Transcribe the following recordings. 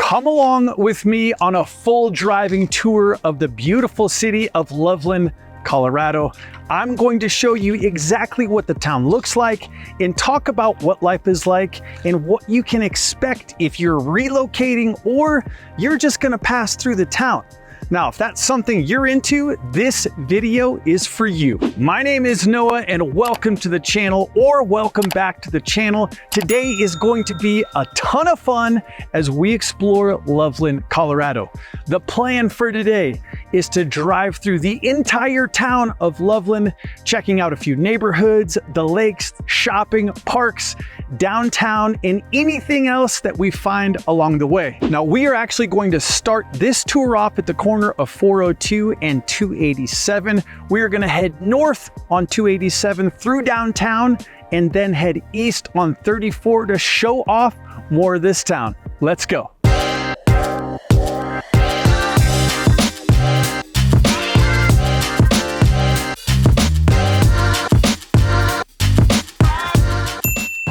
Come along with me on a full driving tour of the beautiful city of Loveland, Colorado. I'm going to show you exactly what the town looks like and talk about what life is like and what you can expect if you're relocating or you're just gonna pass through the town. Now, if that's something you're into, this video is for you. My name is Noah and welcome to the channel, or welcome back to the channel. Today is going to be a ton of fun as we explore Loveland, Colorado. The plan for today is to drive through the entire town of Loveland, checking out a few neighborhoods, the lakes, shopping, parks, downtown, and anything else that we find along the way. Now, we are actually going to start this tour off at the corner of 402 and 287. We are going to head north on 287 through downtown and then head east on 34 to show off more of this town. Let's go.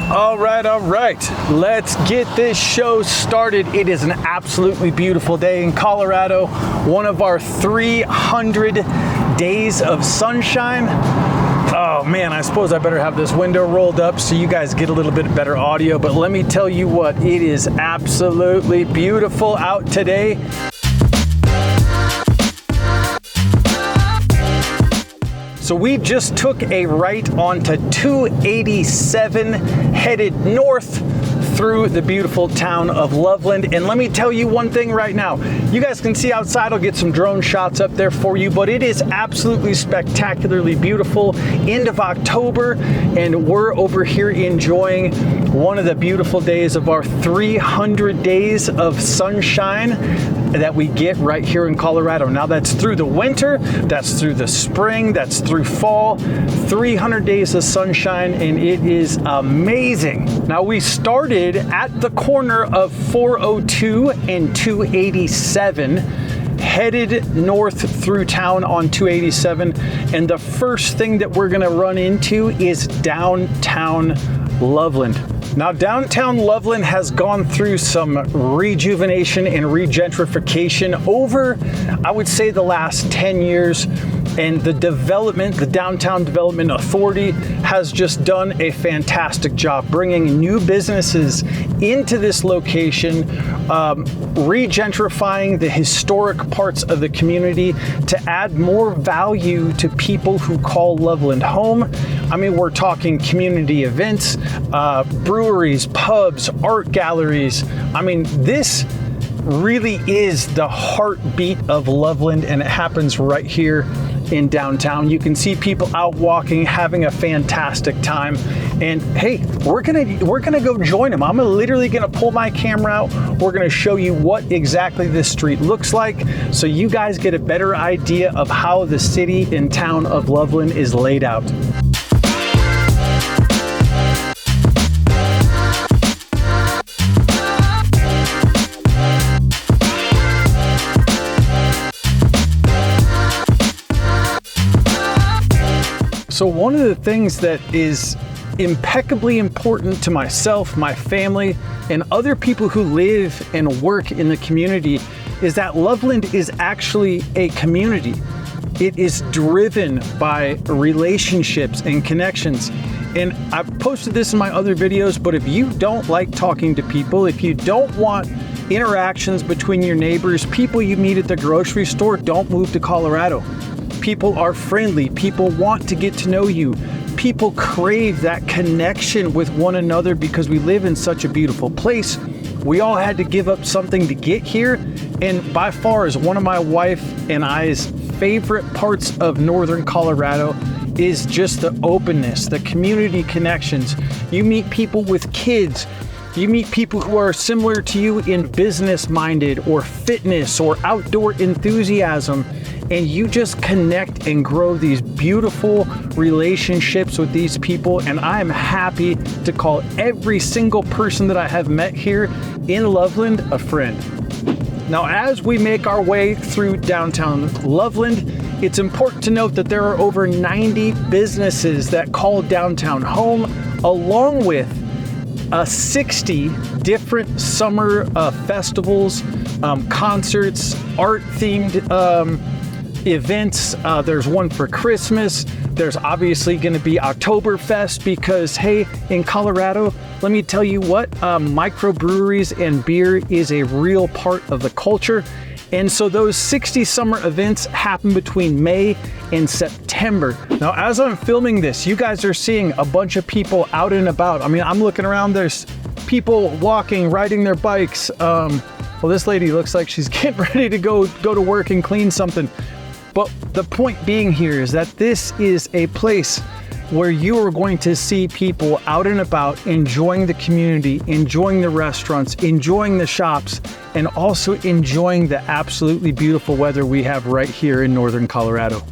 All right, let's get this show started. It is an absolutely beautiful day in Colorado, one of our 300 days of sunshine. Oh man, I suppose I better have this window rolled up so you guys get a little bit better audio, but let me tell you what, it is absolutely beautiful out today. So we just took a right onto 287, headed north through the beautiful town of Loveland. And let me tell you one thing right now. You guys can see outside, I'll get some drone shots up there for you, but it is absolutely spectacularly beautiful. End of October, and we're over here enjoying one of the beautiful days of our 300 days of sunshine that we get right here in Colorado. Now that's through the winter, that's through the spring, that's through fall, 300 days of sunshine, and it is amazing. Now we started at the corner of 402 and 287, headed north through town on 287, and the first thing that we're gonna run into is downtown Loveland. Now, downtown Loveland has gone through some rejuvenation and regentrification over, I would say, the last 10 years. And the Downtown Development Authority has just done a fantastic job bringing new businesses into this location, regentrifying the historic parts of the community to add more value to people who call Loveland home. I mean, we're talking community events, breweries, pubs, art galleries. I mean, this really is the heartbeat of Loveland, and it happens right here in downtown. You can see people out walking, having a fantastic time. And hey, we're gonna go join them. I'm literally gonna pull my camera out. We're gonna show you what exactly this street looks like so you guys get a better idea of how the city and town of Loveland is laid out. So one of the things that is impeccably important to myself, my family, and other people who live and work in the community is that Loveland is actually a community. It is driven by relationships and connections. And I've posted this in my other videos, but if you don't like talking to people, if you don't want interactions between your neighbors, people you meet at the grocery store, don't move to Colorado. People are friendly. People want to get to know you. People crave that connection with one another because we live in such a beautiful place. We all had to give up something to get here. And by far is one of my wife and I's favorite parts of Northern Colorado is just the openness, the community connections. You meet people with kids. You meet people who are similar to you in business-minded or fitness or outdoor enthusiasm, and you just connect and grow these beautiful relationships with these people. And I am happy to call every single person that I have met here in Loveland a friend. Now, as we make our way through downtown Loveland, it's important to note that there are over 90 businesses that call downtown home, along with 60 different summer festivals, concerts, art-themed events. There's one for Christmas. There's obviously going to be Oktoberfest because, hey, in Colorado, let me tell you what, microbreweries and beer is a real part of the culture. And so those 60 summer events happen between May and September. Now, as I'm filming this, you guys are seeing a bunch of people out and about. I mean, I'm looking around, there's people walking, riding their bikes. Well, this lady looks like she's getting ready to go to work and clean something. But the point being here is that this is a place where you are going to see people out and about enjoying the community, enjoying the restaurants, enjoying the shops, and also enjoying the absolutely beautiful weather we have right here in northern Colorado.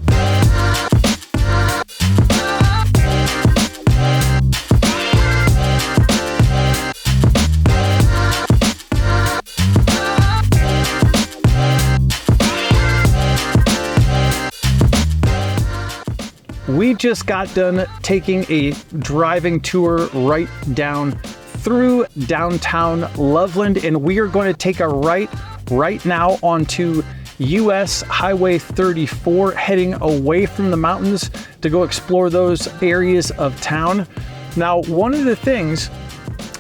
We just got done taking a driving tour right down through downtown Loveland, and we are going to take a right now onto US Highway 34, heading away from the mountains to go explore those areas of town. Now, one of the things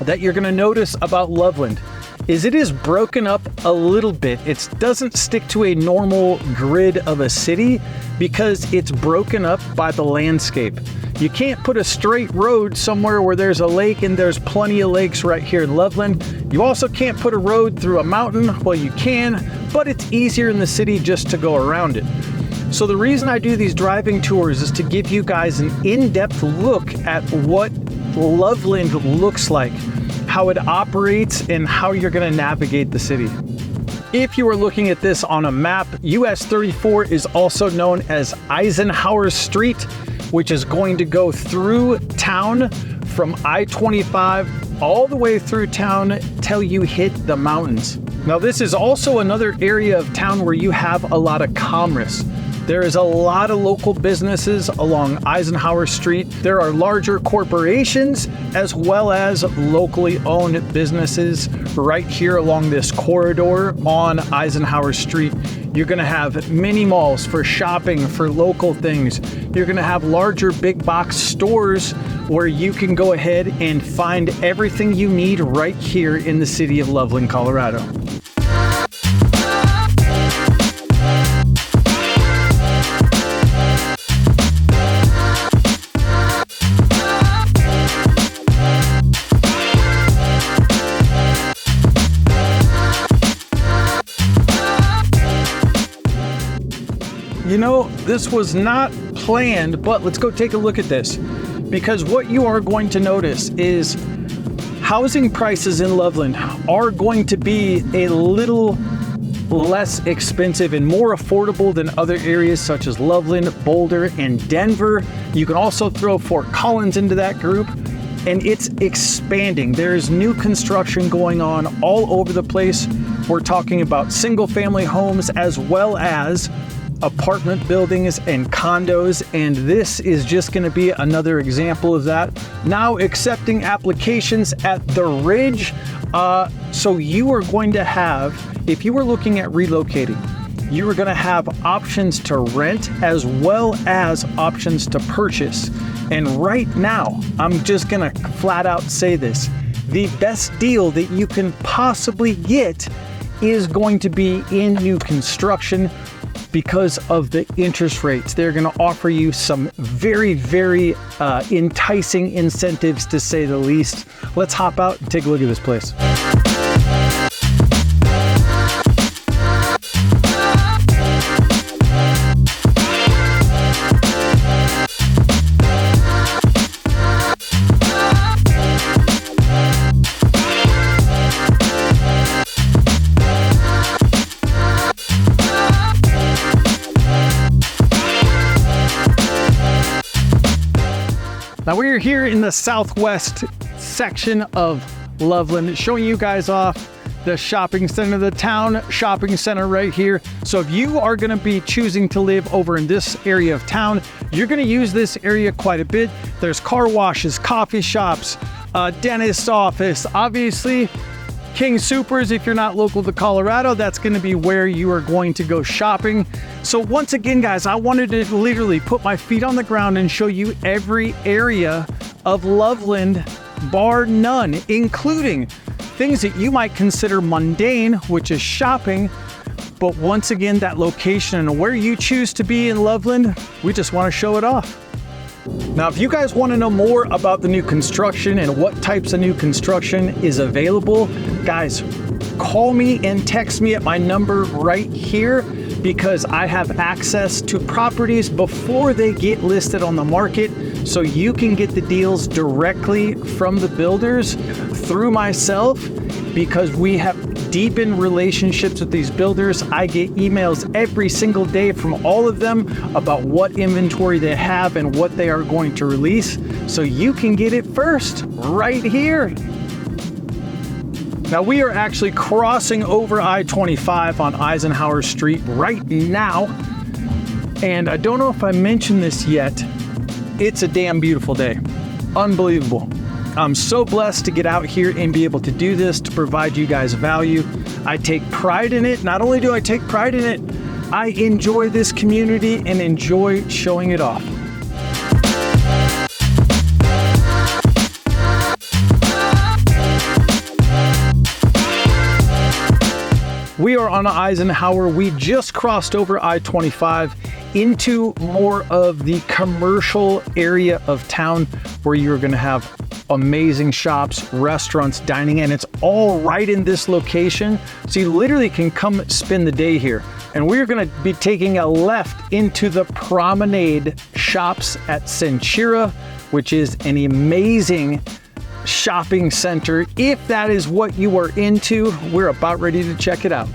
that you're going to notice about Loveland is it is broken up a little bit. It doesn't stick to a normal grid of a city because it's broken up by the landscape. You can't put a straight road somewhere where there's a lake, and there's plenty of lakes right here in Loveland. You also can't put a road through a mountain. Well, you can, but it's easier in the city just to go around it. So the reason I do these driving tours is to give you guys an in-depth look at what Loveland looks like, how it operates, and how you're going to navigate the city. If you are looking at this on a map, US 34 is also known as Eisenhower Street, which is going to go through town from I-25 all the way through town till you hit the mountains. Now, this is also another area of town where you have a lot of commerce. There is a lot of local businesses along Eisenhower Street. There are larger corporations as well as locally owned businesses right here along this corridor on Eisenhower Street. You're going to have mini malls for shopping, for local things. You're going to have larger big box stores where you can go ahead and find everything you need right here in the city of Loveland, Colorado. You know, this was not planned, but let's go take a look at this. Because what you are going to notice is housing prices in Loveland are going to be a little less expensive and more affordable than other areas such as Loveland, Boulder, and Denver. You can also throw Fort Collins into that group, and it's expanding. There's new construction going on all over the place. We're talking about single-family homes as well as apartment buildings and condos, and this is just going to be another example of that. Now accepting applications at the Ridge. So you are going to have, if you were looking at relocating, you are going to have options to rent as well as options to purchase. And right now, I'm just going to flat out say this. The best deal that you can possibly get is going to be in new construction because of the interest rates. They're going to offer you some very, very enticing incentives, to say the least. Let's hop out and take a look at this place. Now we're here in the southwest section of Loveland, showing you guys off the shopping center, the town shopping center right here. So if you are going to be choosing to live over in this area of town, you're going to use this area quite a bit. There's car washes, coffee shops, a dentist's office. Obviously, King Soopers, if you're not local to Colorado, that's going to be where you are going to go shopping. So once again, guys, I wanted to literally put my feet on the ground and show you every area of Loveland, bar none, including things that you might consider mundane, which is shopping. But once again, that location and where you choose to be in Loveland, we just want to show it off. Now, if you guys want to know more about the new construction and what types of new construction is available, guys, call me and text me at my number right here, because I have access to properties before they get listed on the market, so you can get the deals directly from the builders through myself, because we have deepened relationships with these builders. I get emails every single day from all of them about what inventory they have and what they are going to release, so you can get it first right here. Now, we are actually crossing over I-25 on Eisenhower Street right now, and I don't know if I mentioned this yet, it's a damn beautiful day. Unbelievable. I'm so blessed to get out here and be able to do this, to provide you guys value. I take pride in it. Not only do I take pride in it, I enjoy this community and enjoy showing it off. We are on Eisenhower. We just crossed over I-25 into more of the commercial area of town, where you're going to have amazing shops, restaurants, dining, and it's all right in this location. So you literally can come spend the day here. And we're going to be taking a left into the Promenade shops at Centura, which is an amazing shopping center. If that is what you are into, we're about ready to check it out.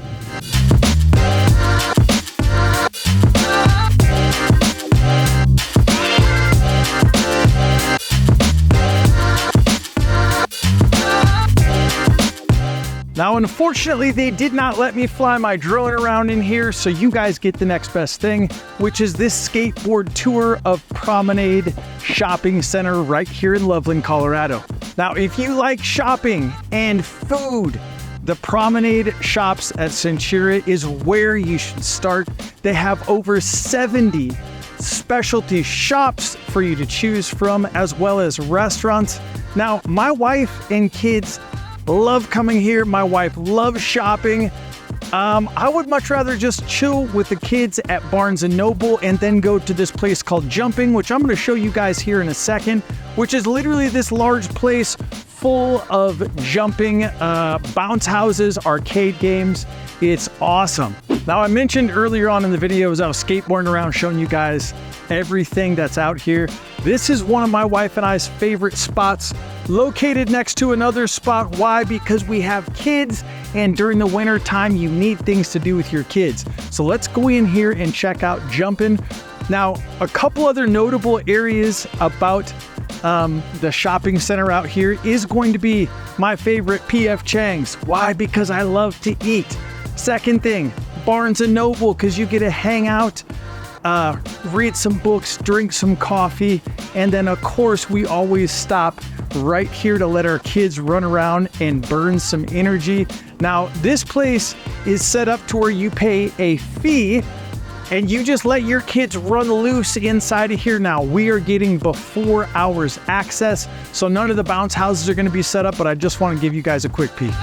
Now, unfortunately, they did not let me fly my drone around in here, so you guys get the next best thing, which is this skateboard tour of Promenade Shopping Center right here in Loveland, Colorado. Now, if you like shopping and food, the Promenade shops at Centura is where you should start. They have over 70 specialty shops for you to choose from, as well as restaurants. Now, my wife and kids love coming here. My wife loves shopping. I would much rather just chill with the kids at Barnes & Noble and then go to this place called Jumping, which I'm going to show you guys here in a second, which is literally this large place full of jumping bounce houses, arcade games. It's awesome. Now, I mentioned earlier on in the video as I was skateboarding around showing you guys everything that's out here. This is one of my wife and I's favorite spots, located next to another spot. Why? Because we have kids, and during the winter time, you need things to do with your kids. So let's go in here and check out Jumpin'. Now, a couple other notable areas about the shopping center out here is going to be my favorite, P.F. Chang's. Why? Because I love to eat. Second thing, Barnes & Noble, because you get to hang out, read some books, drink some coffee, and then of course we always stop right here to let our kids run around and burn some energy. Now, this place is set up to where you pay a fee and you just let your kids run loose inside of here. Now, we are getting before hours access, so none of the bounce houses are going to be set up, but I just want to give you guys a quick peek.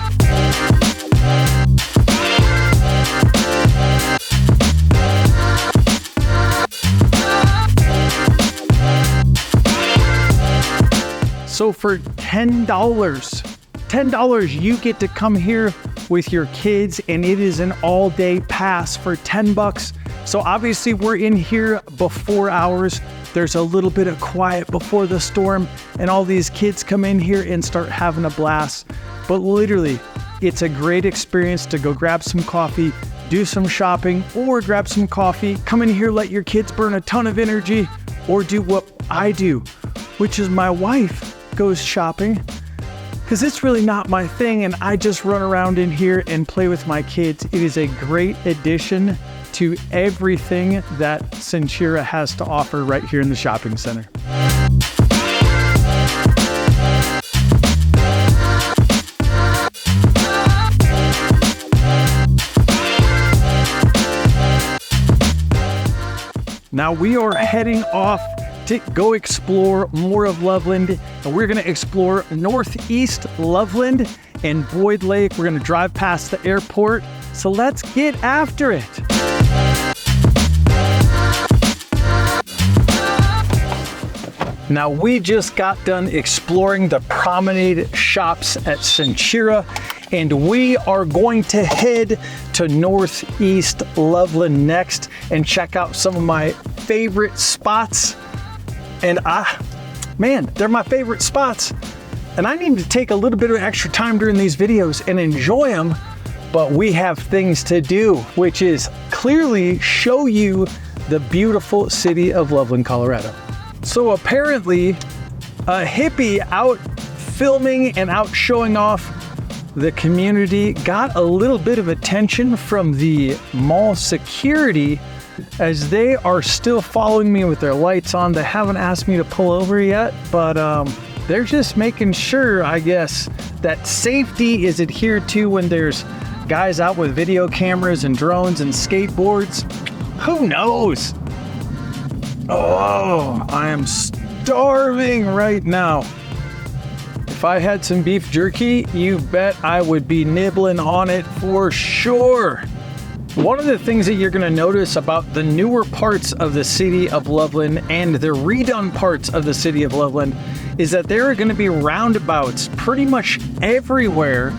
So for $10, you get to come here with your kids, and it is an all-day pass for $10. So obviously we're in here before hours. There's a little bit of quiet before the storm, and all these kids come in here and start having a blast. But literally, it's a great experience to go grab some coffee, do some shopping, or grab some coffee, come in here, let your kids burn a ton of energy, or do what I do, which is my wife goes shopping, because it's really not my thing, and I just run around in here and play with my kids. It is a great addition to everything that Centura has to offer right here in the shopping center. Now we are heading off to go explore more of Loveland, and we're going to explore Northeast Loveland and Boyd Lake. We're going to drive past the airport, so let's get after it. Now we just got done exploring the Promenade shops at Centura, and we are going to head to Northeast Loveland next and check out some of my favorite spots. And man, they're my favorite spots. And I need to take a little bit of extra time during these videos and enjoy them, but we have things to do, which is clearly show you the beautiful city of Loveland, Colorado. So apparently a hippie out filming and out showing off the community got a little bit of attention from the mall security, as they are still following me with their lights on. They haven't asked me to pull over yet, but they're just making sure, I guess, that safety is adhered to when there's guys out with video cameras and drones and skateboards. Who knows? Oh, I am starving right now. If I had some beef jerky, you bet I would be nibbling on it for sure. One of the things that you're going to notice about the newer parts of the city of Loveland and the redone parts of the city of Loveland is that there are going to be roundabouts pretty much everywhere,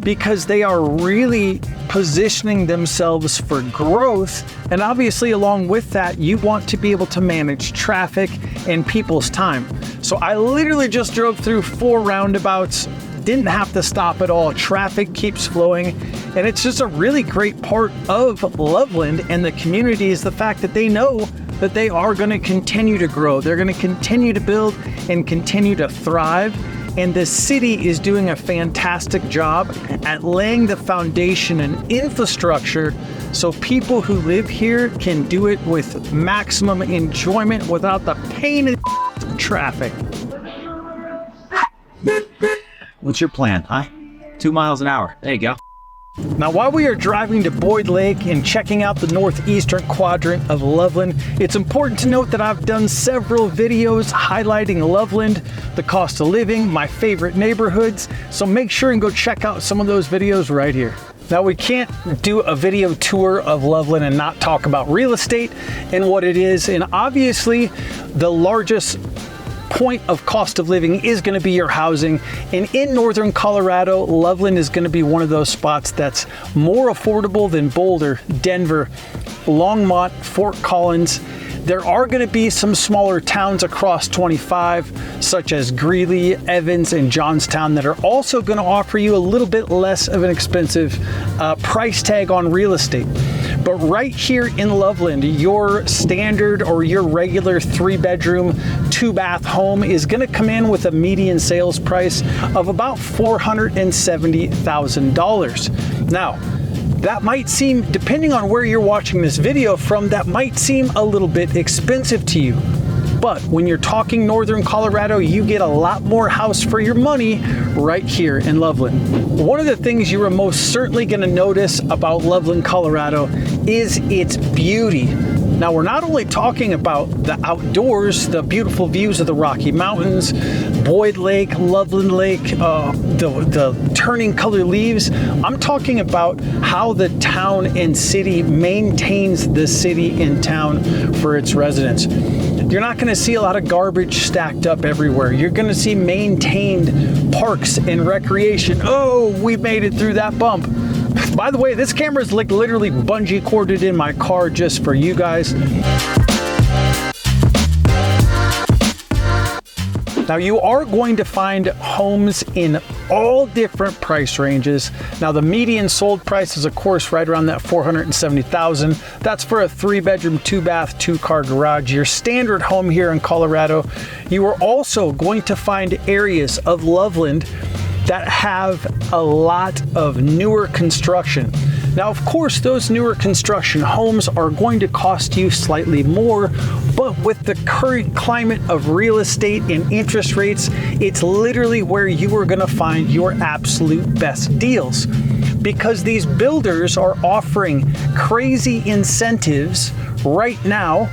because they are really positioning themselves for growth. And obviously along with that, you want to be able to manage traffic and people's time. So I literally just drove through 4 roundabouts, didn't have to stop at all. Traffic keeps flowing, and it's just a really great part of Loveland and the community is the fact that they know that they are going to continue to grow. They're going to continue to build and continue to thrive. And the city is doing a fantastic job at laying the foundation and infrastructure so people who live here can do it with maximum enjoyment without the pain of traffic. What's your plan, huh? 2 miles an hour. There you go. Now, while we are driving to Boyd Lake and checking out the northeastern quadrant of Loveland, it's important to note that I've done several videos highlighting Loveland, the cost of living, my favorite neighborhoods, so make sure and go check out some of those videos right here. Now, we can't do a video tour of Loveland and not talk about real estate and what it is, and obviously the largest point of cost of living is going to be your housing. And in northern Colorado, Loveland is going to be one of those spots that's more affordable than Boulder, Denver, Longmont, Fort Collins. There are going to be some smaller towns across 25, such as Greeley, Evans, and Johnstown, that are also going to offer you a little bit less of an expensive price tag on real estate. But right here in Loveland, your standard or your regular 3-bedroom, 2-bath home is going to come in with a median sales price of about $470,000. Now, that might seem, depending on where you're watching this video from, that might seem a little bit expensive to you. But when you're talking northern Colorado, you get a lot more house for your money right here in Loveland. One of the things you are most certainly going to notice about Loveland, Colorado is its beauty. Now, we're not only talking about the outdoors, the beautiful views of the Rocky Mountains, Boyd Lake, Loveland Lake, the turning color leaves. I'm talking about how the town and city maintains the city and town for its residents. You're not going to see a lot of garbage stacked up everywhere. You're going to see maintained parks and recreation. Oh, we made it through that bump. By the way, this camera is like literally bungee corded in my car just for you guys. Now, you are going to find homes in all different price ranges. Now, the median sold price is, of course, right around that $470,000. That's for a 3-bedroom, 2-bath, 2-car garage. Your standard home here in Colorado. You are also going to find areas of Loveland that have a lot of newer construction. Now, of course, those newer construction homes are going to cost you slightly more, but with the current climate of real estate and interest rates, it's literally where you are going to find your absolute best deals, because these builders are offering crazy incentives right now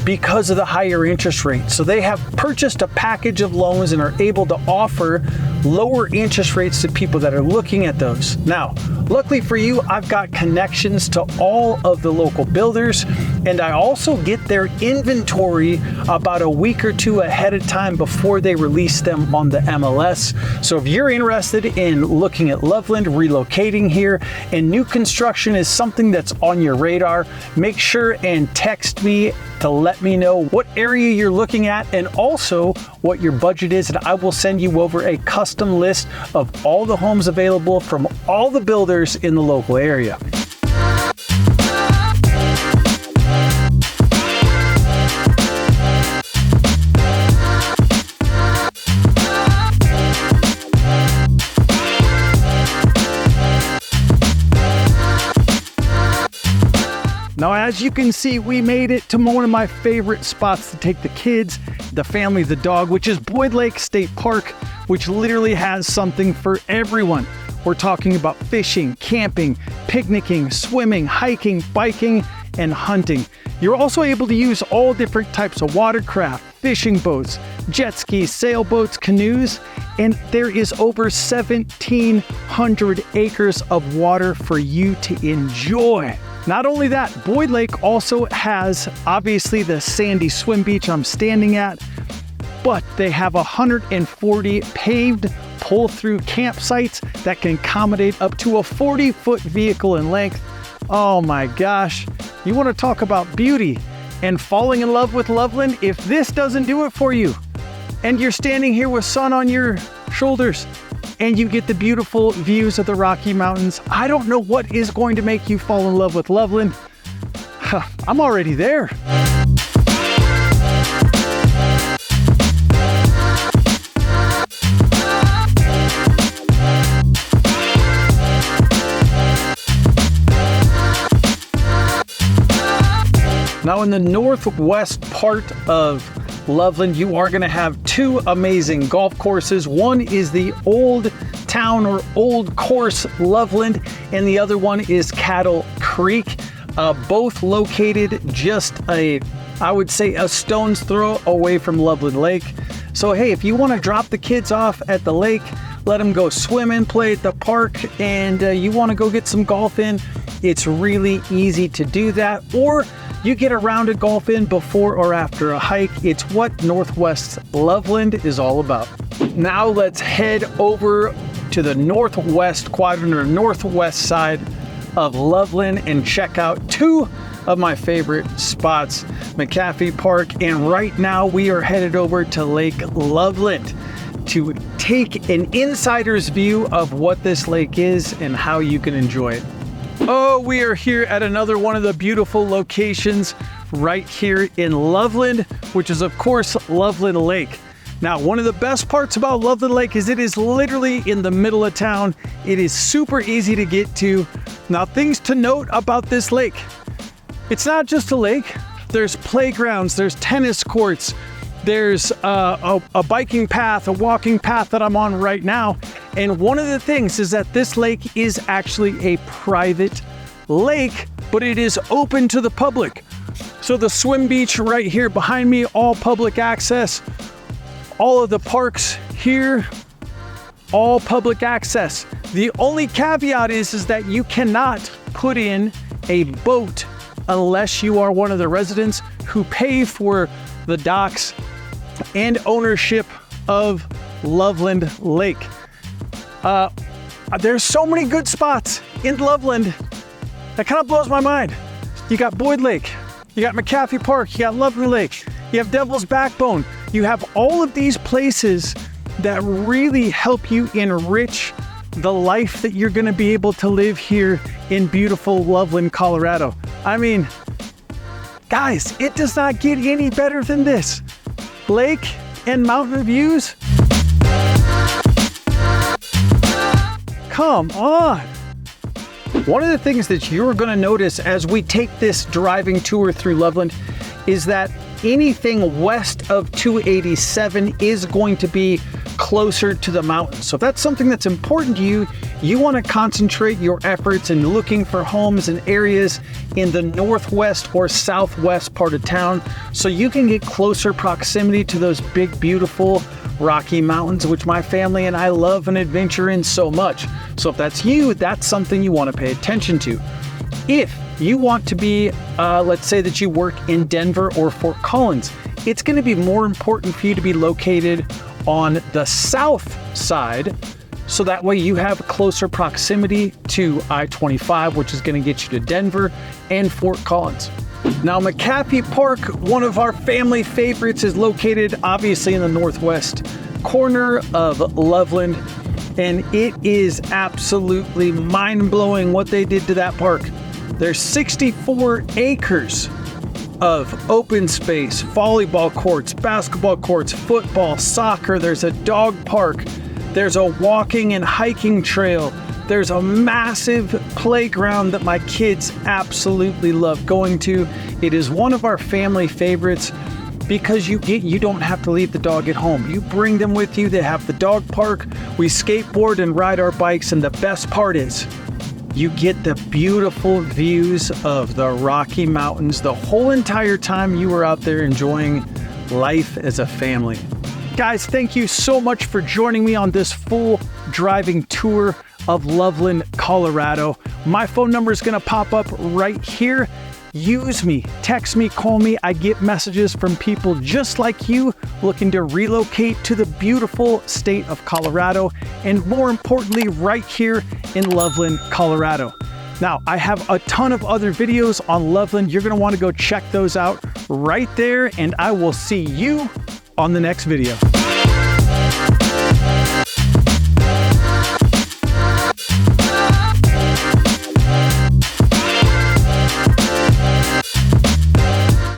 because of the higher interest rate. So they have purchased a package of loans and are able to offer lower interest rates to people that are looking at those. Now, luckily for you, I've got connections to all of the local builders, and I also get their inventory about a week or two ahead of time before they release them on the MLS. So if you're interested in looking at Loveland, relocating here, and new construction is something that's on your radar, make sure and text me to let me know what area you're looking at and also what your budget is, and I will send you over a custom list of all the homes available from all the builders in the local area. Now, as you can see, we made it to one of my favorite spots to take the kids, the family, the dog, which is Boyd Lake State Park, which literally has something for everyone. We're talking about fishing, camping, picnicking, swimming, hiking, biking, and hunting. You're also able to use all different types of watercraft, fishing boats, jet skis, sailboats, canoes, and there is over 1,700 acres of water for you to enjoy. Not only that, Boyd Lake also has obviously the sandy swim beach I'm standing at, but they have 140 paved pull-through campsites that can accommodate up to a 40-foot vehicle in length. Oh my gosh, you want to talk about beauty and falling in love with Loveland? If this doesn't do it for you, and you're standing here with sun on your shoulders, and you get the beautiful views of the Rocky Mountains, I don't know what is going to make you fall in love with Loveland. I'm already there. Now in the northwest part of Loveland, you are going to have two amazing golf courses. One is the Old Town or Old Course Loveland, and the other one is Cattle Creek. Both located just I would say a stone's throw away from Loveland Lake. So hey, if you want to drop the kids off at the lake, let them go swimming, play at the park, and you want to go get some golf in, it's really easy to do that. Or you get a rounded golf in before or after a hike. It's what Northwest Loveland is all about. Now let's head over to the northwest quadrant or northwest side of Loveland and check out two of my favorite spots, McAfee Park, and right now we are headed over to Lake Loveland to take an insider's view of what this lake is and how you can enjoy it. Oh, we are here at another one of the beautiful locations right here in Loveland, which is of course Loveland Lake. Now, one of the best parts about Loveland Lake is it is literally in the middle of town. It is super easy to get to. Now, things to note about this lake. It's not just a lake. There's playgrounds, there's tennis courts, there's a biking path, a walking path that I'm on right now. And one of the things is that this lake is actually a private lake, but it is open to the public. So the swim beach right here behind me, all public access. All of the parks here, all public access. The only caveat is that you cannot put in a boat unless you are one of the residents who pay for the docks and ownership of Loveland Lake. There's so many good spots in Loveland. That kind of blows my mind. You got Boyd Lake, you got McAfee Park, you got Loveland Lake, you have Devil's Backbone. You have all of these places that really help you enrich the life that you're going to be able to live here in beautiful Loveland, Colorado. I mean, guys, it does not get any better than this. Lake and mountain views. Come on. One of the things that you're going to notice as we take this driving tour through Loveland is that anything west of 287 is going to be closer to the mountains. So if that's something that's important to you, you want to concentrate your efforts in looking for homes and areas in the northwest or southwest part of town so you can get closer proximity to those big, beautiful Rocky Mountains, which my family and I love and adventure in so much. So if that's you, that's something you want to pay attention to. If you want to be, let's say that you work in Denver or Fort Collins, it's going to be more important for you to be located on the south side, so that way you have closer proximity to I-25, which is going to get you to Denver and Fort Collins. Now, McCaffey Park, one of our family favorites, is located obviously in the northwest corner of Loveland, and it is absolutely mind-blowing what they did to that park. There's 64 acres of open space, volleyball courts, basketball courts, football, soccer. There's a dog park. There's a walking and hiking trail. There's a massive playground that my kids absolutely love going to. It is one of our family favorites because you don't have to leave the dog at home. You bring them with you. They have the dog park. We skateboard and ride our bikes, and the best part is you get the beautiful views of the Rocky Mountains the whole entire time you are out there enjoying life as a family. Guys, thank you so much for joining me on this full driving tour of Loveland, Colorado. My phone number is going to pop up right here. Use me, text me, call me. I get messages from people just like you looking to relocate to the beautiful state of Colorado, and more importantly, right here in Loveland, Colorado. Now, I have a ton of other videos on Loveland. You're going to want to go check those out right there, and I will see you on the next video.